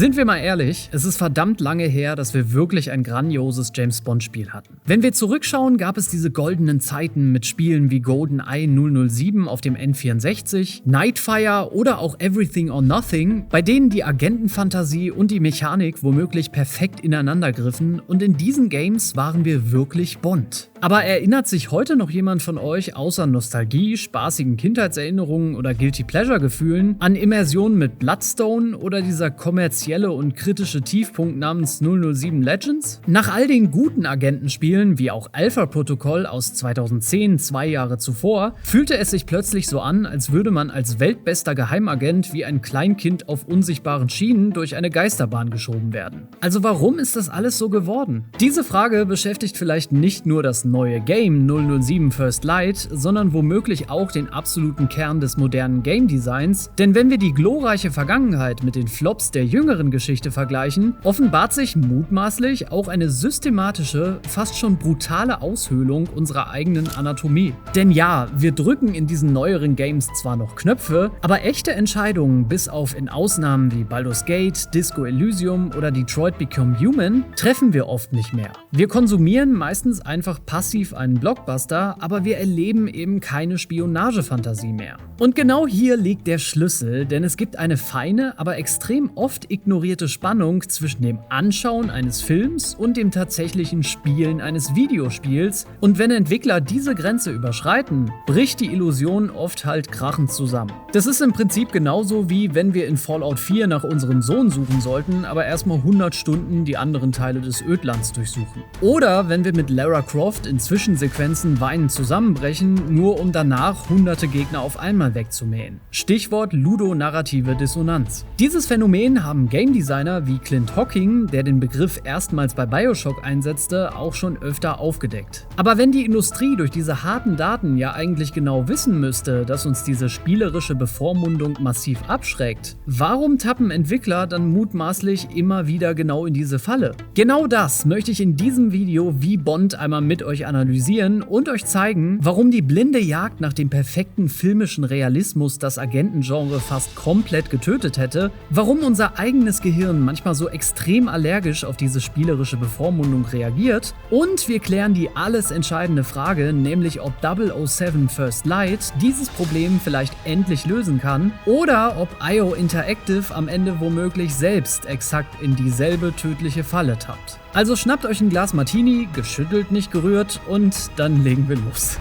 Sind wir mal ehrlich, es ist verdammt lange her, dass wir wirklich ein grandioses James-Bond-Spiel hatten. Wenn wir zurückschauen, gab es diese goldenen Zeiten mit Spielen wie GoldenEye 007 auf dem N64, Nightfire oder auch Everything or Nothing, bei denen die Agentenfantasie und die Mechanik womöglich perfekt ineinander griffen, und in diesen Games waren wir wirklich Bond. Aber erinnert sich heute noch jemand von euch außer Nostalgie, spaßigen Kindheitserinnerungen oder Guilty-Pleasure-Gefühlen an Immersionen mit Bloodstone oder dieser kommerzielle und kritische Tiefpunkt namens 007 Legends? Nach all den guten Agentenspielen, wie auch Alpha Protocol aus 2010, 2 Jahre zuvor, fühlte es sich plötzlich so an, als würde man als weltbester Geheimagent wie ein Kleinkind auf unsichtbaren Schienen durch eine Geisterbahn geschoben werden. Also warum ist das alles so geworden? Diese Frage beschäftigt vielleicht nicht nur das neue Game 007 First Light, sondern womöglich auch den absoluten Kern des modernen Game Designs, denn wenn wir die glorreiche Vergangenheit mit den Flops der jüngeren Geschichte vergleichen, offenbart sich mutmaßlich auch eine systematische, fast schon brutale Aushöhlung unserer eigenen Anatomie. Denn ja, wir drücken in diesen neueren Games zwar noch Knöpfe, aber echte Entscheidungen, bis auf in Ausnahmen wie Baldur's Gate, Disco Elysium oder Detroit Become Human, treffen wir oft nicht mehr. Wir konsumieren meistens einfach passiv einen Blockbuster, aber wir erleben eben keine Spionagefantasie mehr. Und genau hier liegt der Schlüssel, denn es gibt eine feine, aber extrem oft ignorierte Spannung zwischen dem Anschauen eines Films und dem tatsächlichen Spielen eines Videospiels, und wenn Entwickler diese Grenze überschreiten, bricht die Illusion oft halt krachend zusammen. Das ist im Prinzip genauso wie wenn wir in Fallout 4 nach unserem Sohn suchen sollten, aber erstmal 100 Stunden die anderen Teile des Ödlands durchsuchen. Oder wenn wir mit Lara Croft in Zwischensequenzen weinend zusammenbrechen, nur um danach hunderte Gegner auf einmal wegzumähen. Stichwort ludonarrative Dissonanz. Dieses Phänomen haben Game Designer wie Clint Hocking, der den Begriff erstmals bei BioShock einsetzte, auch schon öfter aufgedeckt. Aber wenn die Industrie durch diese harten Daten ja eigentlich genau wissen müsste, dass uns diese spielerische Bevormundung massiv abschreckt, warum tappen Entwickler dann mutmaßlich immer wieder genau in diese Falle? Genau das möchte ich in diesem Video wie Bond einmal mit euch analysieren und euch zeigen, warum die blinde Jagd nach dem perfekten filmischen Realismus das Agentengenre fast komplett getötet hätte, warum unser eigenes Gehirn manchmal so extrem allergisch auf diese spielerische Bevormundung reagiert, und wir klären die alles entscheidende Frage, nämlich ob 007 First Light dieses Problem vielleicht endlich lösen kann oder ob IO Interactive am Ende womöglich selbst exakt in dieselbe tödliche Falle tappt. Also schnappt euch ein Glas Martini, geschüttelt, nicht gerührt, und dann legen wir los.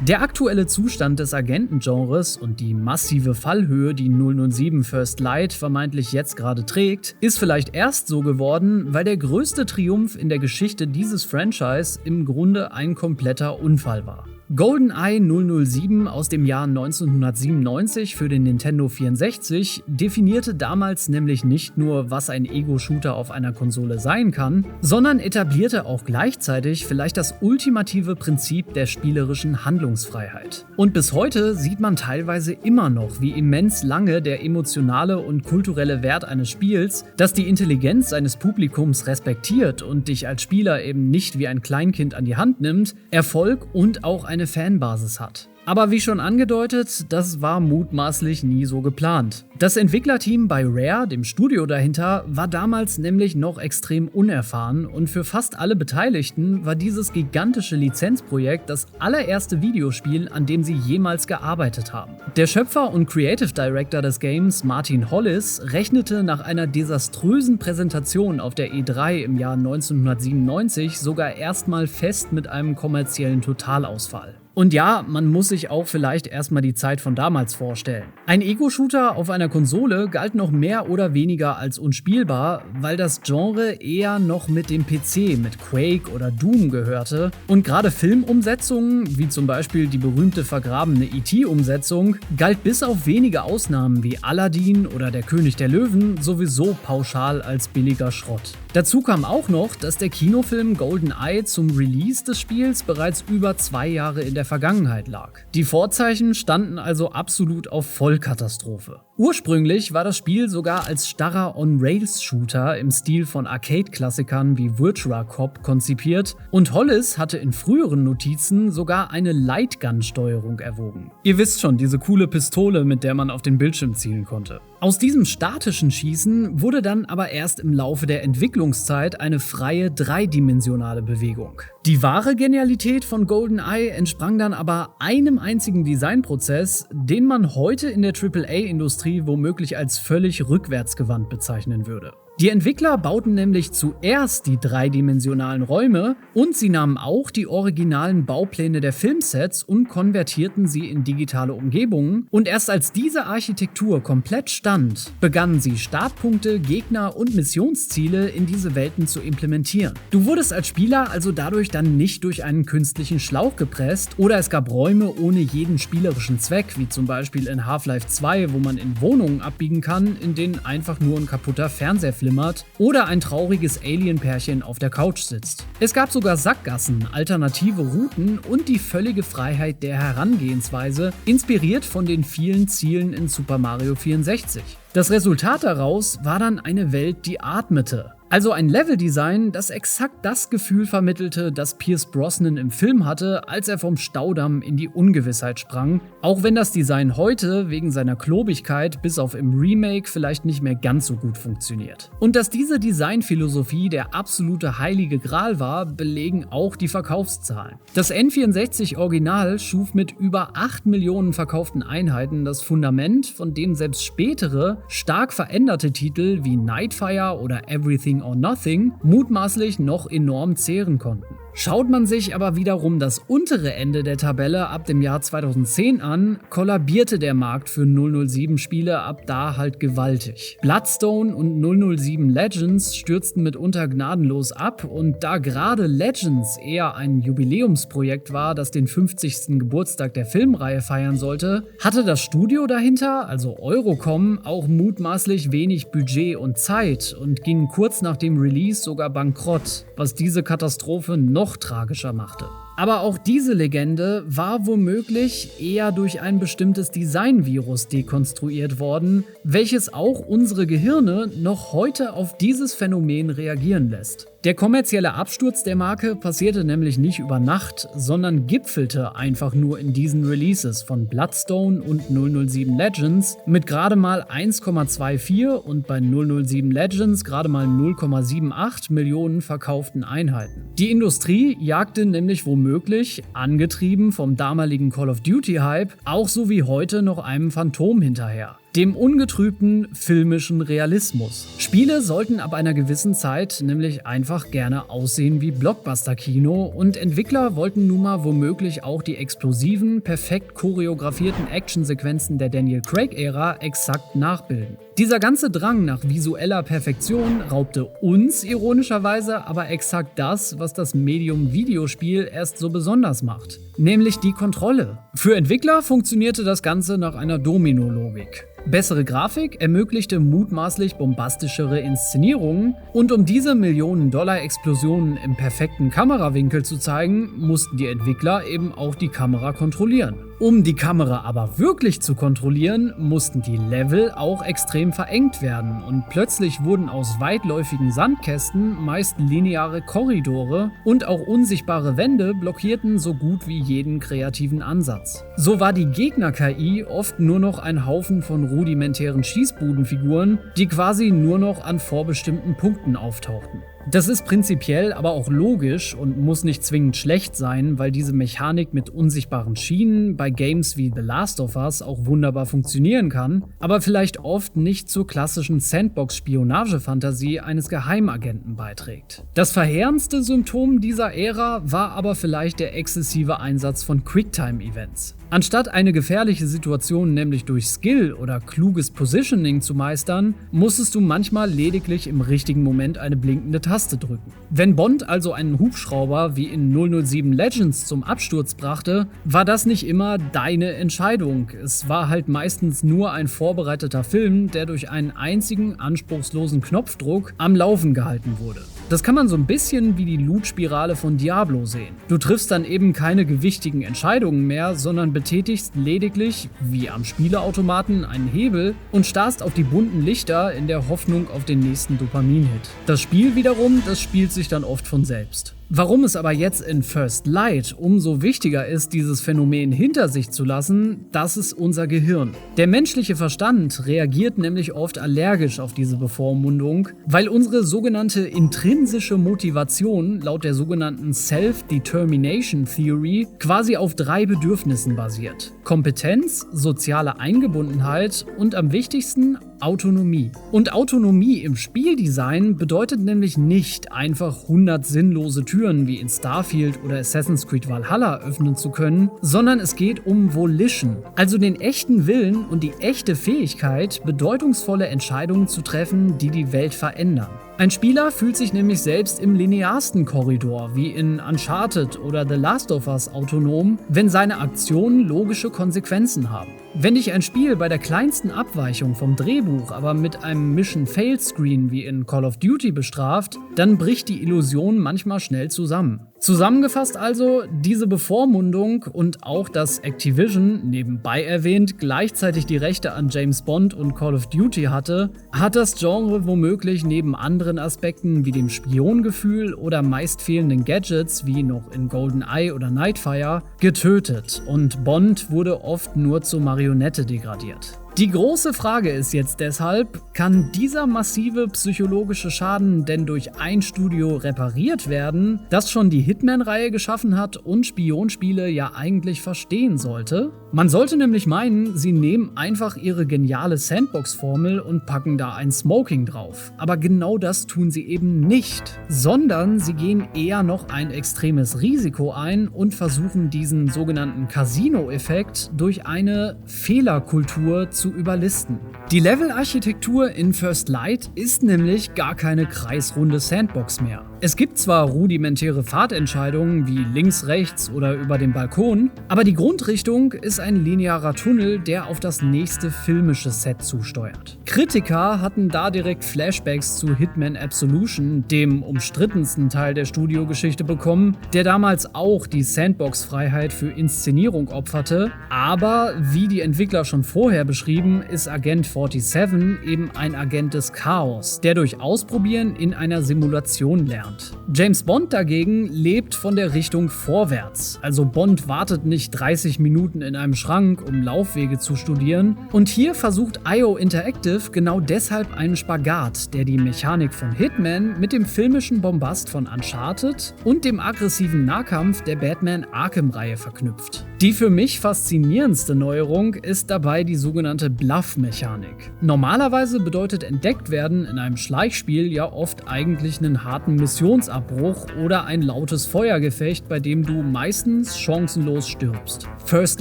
Der aktuelle Zustand des Agentengenres und die massive Fallhöhe, die 007 First Light vermeintlich jetzt gerade trägt, ist vielleicht erst so geworden, weil der größte Triumph in der Geschichte dieses Franchise im Grunde ein kompletter Unfall war. GoldenEye 007 aus dem Jahr 1997 für den Nintendo 64 definierte damals nämlich nicht nur, was ein Ego-Shooter auf einer Konsole sein kann, sondern etablierte auch gleichzeitig vielleicht das ultimative Prinzip der spielerischen Handlungsfreiheit. Und bis heute sieht man teilweise immer noch, wie immens lange der emotionale und kulturelle Wert eines Spiels, das die Intelligenz seines Publikums respektiert und dich als Spieler eben nicht wie ein Kleinkind an die Hand nimmt, Erfolg und auch eine Fanbasis hat. Aber wie schon angedeutet, das war mutmaßlich nie so geplant. Das Entwicklerteam bei Rare, dem Studio dahinter, war damals nämlich noch extrem unerfahren, und für fast alle Beteiligten war dieses gigantische Lizenzprojekt das allererste Videospiel, an dem sie jemals gearbeitet haben. Der Schöpfer und Creative Director des Games, Martin Hollis, rechnete nach einer desaströsen Präsentation auf der E3 im Jahr 1997 sogar erstmal fest mit einem kommerziellen Totalausfall. Und ja, man muss sich auch vielleicht erstmal die Zeit von damals vorstellen. Ein Ego-Shooter auf einer Konsole galt noch mehr oder weniger als unspielbar, weil das Genre eher noch mit dem PC, mit Quake oder Doom gehörte, und gerade Filmumsetzungen, wie zum Beispiel die berühmte vergrabene E.T.-Umsetzung, galt bis auf wenige Ausnahmen wie Aladdin oder Der König der Löwen sowieso pauschal als billiger Schrott. Dazu kam auch noch, dass der Kinofilm GoldenEye zum Release des Spiels bereits über 2 Jahre in der Vergangenheit lag. Die Vorzeichen standen also absolut auf Vollkatastrophe. Ursprünglich war das Spiel sogar als starrer On-Rails-Shooter im Stil von Arcade-Klassikern wie Virtua Cop konzipiert, und Hollis hatte in früheren Notizen sogar eine Lightgun-Steuerung erwogen. Ihr wisst schon, diese coole Pistole, mit der man auf den Bildschirm zielen konnte. Aus diesem statischen Schießen wurde dann aber erst im Laufe der Entwicklungszeit eine freie dreidimensionale Bewegung. Die wahre Genialität von GoldenEye entsprang dann aber einem einzigen Designprozess, den man heute in der AAA-Industrie womöglich als völlig rückwärtsgewandt bezeichnen würde. Die Entwickler bauten nämlich zuerst die dreidimensionalen Räume und sie nahmen auch die originalen Baupläne der Filmsets und konvertierten sie in digitale Umgebungen, und erst als diese Architektur komplett stand, begannen sie Startpunkte, Gegner und Missionsziele in diese Welten zu implementieren. Du wurdest als Spieler also dadurch dann nicht durch einen künstlichen Schlauch gepresst oder es gab Räume ohne jeden spielerischen Zweck, wie zum Beispiel in Half-Life 2, wo man in Wohnungen abbiegen kann, in denen einfach nur ein kaputter Fernseher flimmert oder ein trauriges Alien-Pärchen auf der Couch sitzt. Es gab sogar Sackgassen, alternative Routen und die völlige Freiheit der Herangehensweise, inspiriert von den vielen Zielen in Super Mario 64. Das Resultat daraus war dann eine Welt, die atmete. Also ein Leveldesign, das exakt das Gefühl vermittelte, das Pierce Brosnan im Film hatte, als er vom Staudamm in die Ungewissheit sprang, auch wenn das Design heute wegen seiner Klobigkeit bis auf im Remake vielleicht nicht mehr ganz so gut funktioniert. Und dass diese Designphilosophie der absolute heilige Gral war, belegen auch die Verkaufszahlen. Das N64 Original schuf mit über 8 Millionen verkauften Einheiten das Fundament, von dem selbst spätere, stark veränderte Titel wie Nightfire oder Everything or Nothing mutmaßlich noch enorm zehren konnten. Schaut man sich aber wiederum das untere Ende der Tabelle ab dem Jahr 2010 an, kollabierte der Markt für 007-Spiele ab da halt gewaltig. Bloodstone und 007 Legends stürzten mitunter gnadenlos ab, und da gerade Legends eher ein Jubiläumsprojekt war, das den 50. Geburtstag der Filmreihe feiern sollte, hatte das Studio dahinter, also Eurocom, auch mutmaßlich wenig Budget und Zeit und ging kurz nach dem Release sogar bankrott, was diese Katastrophe noch tragischer machte. Aber auch diese Legende war womöglich eher durch ein bestimmtes Designvirus dekonstruiert worden, welches auch unsere Gehirne noch heute auf dieses Phänomen reagieren lässt. Der kommerzielle Absturz der Marke passierte nämlich nicht über Nacht, sondern gipfelte einfach nur in diesen Releases von Bloodstone und 007 Legends mit gerade mal 1,24 und bei 007 Legends gerade mal 0,78 Millionen verkauften Einheiten. Die Industrie jagte nämlich womöglich, angetrieben vom damaligen Call of Duty Hype, auch so wie heute noch einem Phantom hinterher. Dem ungetrübten filmischen Realismus. Spiele sollten ab einer gewissen Zeit nämlich einfach gerne aussehen wie Blockbuster-Kino, und Entwickler wollten nun mal womöglich auch die explosiven, perfekt choreografierten Actionsequenzen der Daniel Craig-Ära exakt nachbilden. Dieser ganze Drang nach visueller Perfektion raubte uns ironischerweise aber exakt das, was das Medium Videospiel erst so besonders macht, nämlich die Kontrolle. Für Entwickler funktionierte das Ganze nach einer Domino-Logik. Bessere Grafik ermöglichte mutmaßlich bombastischere Inszenierungen, und um diese Millionen-Dollar-Explosionen im perfekten Kamerawinkel zu zeigen, mussten die Entwickler eben auch die Kamera kontrollieren. Um die Kamera aber wirklich zu kontrollieren, mussten die Level auch extrem verengt werden, und plötzlich wurden aus weitläufigen Sandkästen meist lineare Korridore, und auch unsichtbare Wände blockierten so gut wie jeden kreativen Ansatz. So war die Gegner-KI oft nur noch ein Haufen von rudimentären Schießbudenfiguren, die quasi nur noch an vorbestimmten Punkten auftauchten. Das ist prinzipiell aber auch logisch und muss nicht zwingend schlecht sein, weil diese Mechanik mit unsichtbaren Schienen bei Games wie The Last of Us auch wunderbar funktionieren kann, aber vielleicht oft nicht zur klassischen Sandbox-Spionage-Fantasie eines Geheimagenten beiträgt. Das verheerendste Symptom dieser Ära war aber vielleicht der exzessive Einsatz von Quicktime-Events. Anstatt eine gefährliche Situation nämlich durch Skill oder kluges Positioning zu meistern, musstest du manchmal lediglich im richtigen Moment eine blinkende Taste drücken. Wenn Bond also einen Hubschrauber wie in 007 Legends zum Absturz brachte, war das nicht immer deine Entscheidung. Es war halt meistens nur ein vorbereiteter Film, der durch einen einzigen anspruchslosen Knopfdruck am Laufen gehalten wurde. Das kann man so ein bisschen wie die Loot-Spirale von Diablo sehen. Du triffst dann eben keine gewichtigen Entscheidungen mehr, sondern betätigst lediglich, wie am Spieleautomaten, einen Hebel und starrst auf die bunten Lichter in der Hoffnung auf den nächsten Dopamin-Hit. Das Spiel wiederum, das spielt sich dann oft von selbst. Warum es aber jetzt in First Light umso wichtiger ist, dieses Phänomen hinter sich zu lassen, das ist unser Gehirn. Der menschliche Verstand reagiert nämlich oft allergisch auf diese Bevormundung, weil unsere sogenannte intrinsische Motivation laut der sogenannten Self-Determination Theory quasi auf 3 Bedürfnissen basiert: Kompetenz, soziale Eingebundenheit und am wichtigsten Autonomie. Und Autonomie im Spieldesign bedeutet nämlich nicht einfach 100 sinnlose Türen wie in Starfield oder Assassin's Creed Valhalla öffnen zu können, sondern es geht um Volition, also den echten Willen und die echte Fähigkeit, bedeutungsvolle Entscheidungen zu treffen, die die Welt verändern. Ein Spieler fühlt sich nämlich selbst im linearsten Korridor, wie in Uncharted oder The Last of Us, autonom, wenn seine Aktionen logische Konsequenzen haben. Wenn dich ein Spiel bei der kleinsten Abweichung vom Drehbuch aber mit einem Mission-Fail-Screen wie in Call of Duty bestraft, dann bricht die Illusion manchmal schnell zusammen. Zusammengefasst also, diese Bevormundung und auch dass Activision, nebenbei erwähnt, gleichzeitig die Rechte an James Bond und Call of Duty hatte, hat das Genre womöglich neben anderen Aspekten wie dem Spiongefühl oder meist fehlenden Gadgets wie noch in GoldenEye oder Nightfire getötet und Bond wurde oft nur zur Marionette degradiert. Die große Frage ist jetzt deshalb, kann dieser massive psychologische Schaden denn durch ein Studio repariert werden, das schon die Hitman-Reihe geschaffen hat und Spionspiele ja eigentlich verstehen sollte? Man sollte nämlich meinen, sie nehmen einfach ihre geniale Sandbox-Formel und packen da ein Smoking drauf. Aber genau das tun sie eben nicht, sondern sie gehen eher noch ein extremes Risiko ein und versuchen diesen sogenannten Casino-Effekt durch eine Fehlerkultur zu überlisten. Die Levelarchitektur in First Light ist nämlich gar keine kreisrunde Sandbox mehr. Es gibt zwar rudimentäre Fahrtentscheidungen wie links, rechts oder über den Balkon, aber die Grundrichtung ist ein linearer Tunnel, der auf das nächste filmische Set zusteuert. Kritiker hatten da direkt Flashbacks zu Hitman Absolution, dem umstrittensten Teil der Studiogeschichte, bekommen, der damals auch die Sandbox-Freiheit für Inszenierung opferte, aber wie die Entwickler schon vorher beschrieben, ist Agent 47 eben ein Agent des Chaos, der durch Ausprobieren in einer Simulation lernt. James Bond dagegen lebt von der Richtung vorwärts, also Bond wartet nicht 30 Minuten in einem Schrank, um Laufwege zu studieren, und hier versucht IO Interactive genau deshalb einen Spagat, der die Mechanik von Hitman mit dem filmischen Bombast von Uncharted und dem aggressiven Nahkampf der Batman Arkham-Reihe verknüpft. Die für mich faszinierendste Neuerung ist dabei die sogenannte Bluff-Mechanik. Normalerweise bedeutet entdeckt werden in einem Schleichspiel ja oft eigentlich einen harten Missionsabbruch oder ein lautes Feuergefecht, bei dem du meistens chancenlos stirbst. First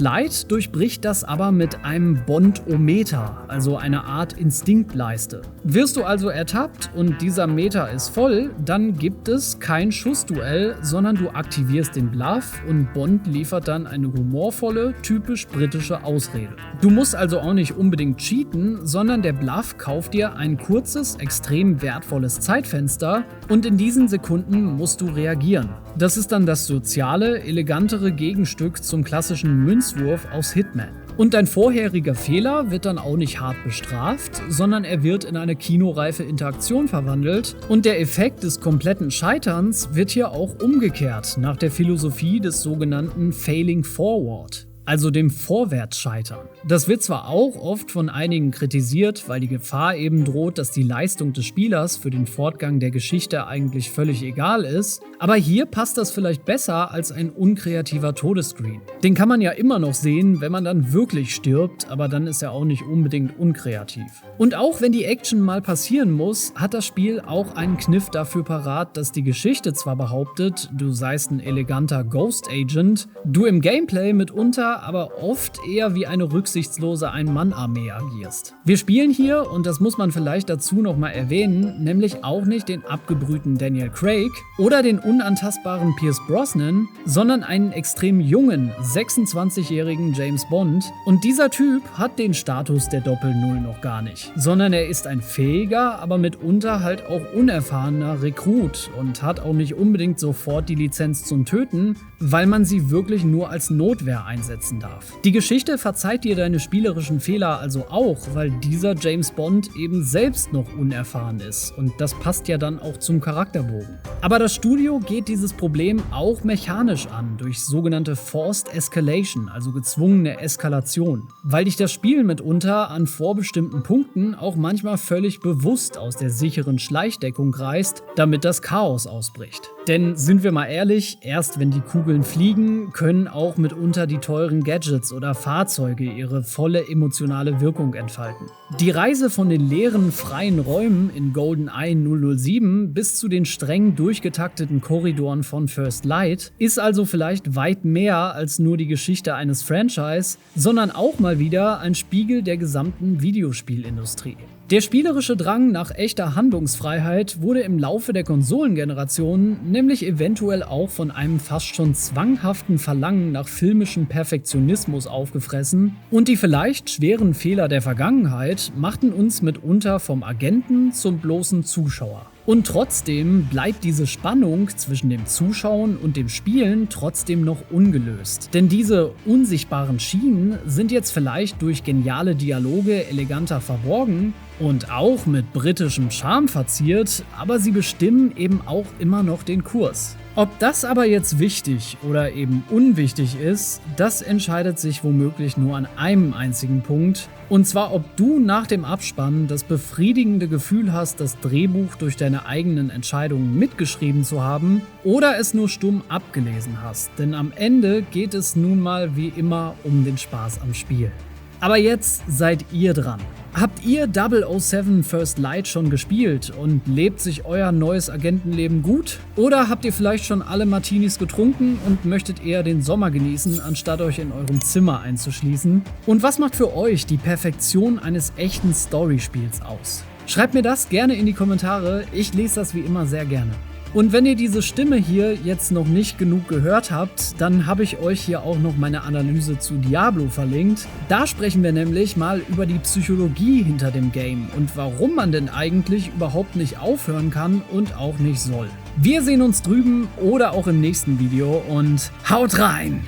Light durchbricht das aber mit einem Bondometer, also einer Art Instinktleiste. Wirst du also ertappt und dieser Meter ist voll, dann gibt es kein Schussduell, sondern du aktivierst den Bluff und Bond liefert dann eine humorvolle, typisch britische Ausrede. Du musst also auch nicht unbedingt cheaten, sondern der Bluff kauft dir ein kurzes, extrem wertvolles Zeitfenster und in diesen Sekunden musst du reagieren. Das ist dann das soziale, elegantere Gegenstück zum klassischen Münzwurf aus Hitman. Und dein vorheriger Fehler wird dann auch nicht hart bestraft, sondern er wird in eine kinoreife Interaktion verwandelt und der Effekt des kompletten Scheiterns wird hier auch umgekehrt nach der Philosophie des sogenannten Failing Forward, also dem Vorwärtsscheitern. Das wird zwar auch oft von einigen kritisiert, weil die Gefahr eben droht, dass die Leistung des Spielers für den Fortgang der Geschichte eigentlich völlig egal ist, aber hier passt das vielleicht besser als ein unkreativer Todesscreen. Den kann man ja immer noch sehen, wenn man dann wirklich stirbt, aber dann ist er auch nicht unbedingt unkreativ. Und auch wenn die Action mal passieren muss, hat das Spiel auch einen Kniff dafür parat, dass die Geschichte zwar behauptet, du seist ein eleganter Ghost Agent, du im Gameplay mitunter aber oft eher wie eine rücksichtslose Ein-Mann-Armee agierst. Wir spielen hier, und das muss man vielleicht dazu nochmal erwähnen, nämlich auch nicht den abgebrühten Daniel Craig oder den unantastbaren Pierce Brosnan, sondern einen extrem jungen, 26-jährigen James Bond. Und dieser Typ hat den Status der Doppel-Null noch gar nicht, sondern er ist ein fähiger, aber mitunter halt auch unerfahrener Rekrut und hat auch nicht unbedingt sofort die Lizenz zum Töten, weil man sie wirklich nur als Notwehr einsetzen sitzen darf. Die Geschichte verzeiht dir deine spielerischen Fehler also auch, weil dieser James Bond eben selbst noch unerfahren ist und das passt ja dann auch zum Charakterbogen. Aber das Studio geht dieses Problem auch mechanisch an, durch sogenannte Forced Escalation, also gezwungene Eskalation, weil dich das Spiel mitunter an vorbestimmten Punkten auch manchmal völlig bewusst aus der sicheren Schleichdeckung reißt, damit das Chaos ausbricht. Denn sind wir mal ehrlich, erst wenn die Kugeln fliegen, können auch mitunter die teuren Gadgets oder Fahrzeuge ihre volle emotionale Wirkung entfalten. Die Reise von den leeren, freien Räumen in GoldenEye 007 bis zu den streng durchgetakteten Korridoren von First Light ist also vielleicht weit mehr als nur die Geschichte eines Franchise, sondern auch mal wieder ein Spiegel der gesamten Videospielindustrie. Der spielerische Drang nach echter Handlungsfreiheit wurde im Laufe der Konsolengeneration nämlich eventuell auch von einem fast schon zwanghaften Verlangen nach filmischem Perfektionismus aufgefressen und die vielleicht schweren Fehler der Vergangenheit machten uns mitunter vom Agenten zum bloßen Zuschauer. Und trotzdem bleibt diese Spannung zwischen dem Zuschauen und dem Spielen trotzdem noch ungelöst. Denn diese unsichtbaren Schienen sind jetzt vielleicht durch geniale Dialoge eleganter verborgen und auch mit britischem Charme verziert, aber sie bestimmen eben auch immer noch den Kurs. Ob das aber jetzt wichtig oder eben unwichtig ist, das entscheidet sich womöglich nur an einem einzigen Punkt. Und zwar, ob du nach dem Abspann das befriedigende Gefühl hast, das Drehbuch durch deine eigenen Entscheidungen mitgeschrieben zu haben oder es nur stumm abgelesen hast. Denn am Ende geht es nun mal wie immer um den Spaß am Spiel. Aber jetzt seid ihr dran. Habt ihr 007 First Light schon gespielt und lebt sich euer neues Agentenleben gut? Oder habt ihr vielleicht schon alle Martinis getrunken und möchtet eher den Sommer genießen, anstatt euch in eurem Zimmer einzuschließen? Und was macht für euch die Perfektion eines echten Storyspiels aus? Schreibt mir das gerne in die Kommentare, ich lese das wie immer sehr gerne. Und wenn ihr diese Stimme hier jetzt noch nicht genug gehört habt, dann habe ich euch hier auch noch meine Analyse zu Diablo verlinkt. Da sprechen wir nämlich mal über die Psychologie hinter dem Game und warum man denn eigentlich überhaupt nicht aufhören kann und auch nicht soll. Wir sehen uns drüben oder auch im nächsten Video und haut rein!